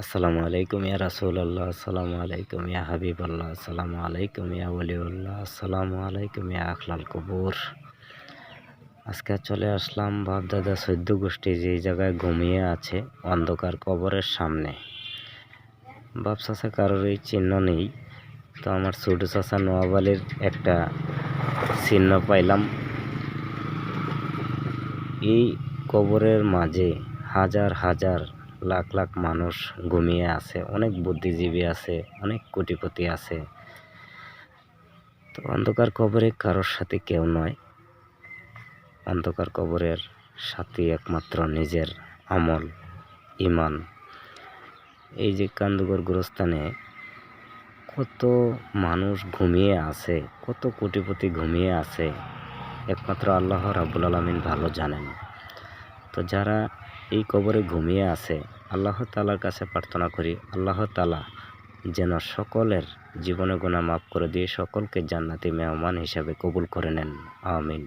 আসসালামু আলাইকুম ইয়া রাসূলুল্লাহ, আসসালামু আলাইকুম ইয়া হাবিবাল্লাহ, আসসালামু আলাইকুম ইয়া ওলিউল্লাহ, আসসালামু আলাইকুম ইয়া আখলাল কবুর। আজকে চলে আসলাম বাপদাদা সৈদ্য গোষ্ঠী যেই জায়গায় ঘুমিয়ে আছে অন্ধকার কবরের সামনে। বাপ চাচা কারোর এই চিহ্ন নেই, তো আমার ছোট চাচা নওয়াব আলীর একটা চিহ্ন পাইলাম। এই কবরের মাঝে হাজার হাজার লাখ লাখ মানুষ ঘুমিয়ে আছে, অনেক বুদ্ধিজীবী আছে, অনেক কোটিপতি আছে। তো অন্ধকার কবরে কারোর সাথে কেউ নয়, অন্ধকার কবরের সাথে একমাত্র নিজের আমল, ইমান। এই যে কান্দুগর গোরস্থানে কত মানুষ ঘুমিয়ে আছে, কত কোটিপতি ঘুমিয়ে আছে, একমাত্র আল্লাহ রাব্বুল আলামিন ভালো জানেন। তো যারা এই কবরে ঘুমিয়ে আছে, আল্লাহ তাআলার কাছে প্রার্থনা করি আল্লাহ তাআলা যেন সকলের জীবনে গুনাহ মাফ করে দিয়ে সকলকে জান্নাতি মেহমান হিসাবে কবুল করে নেন। আমিন।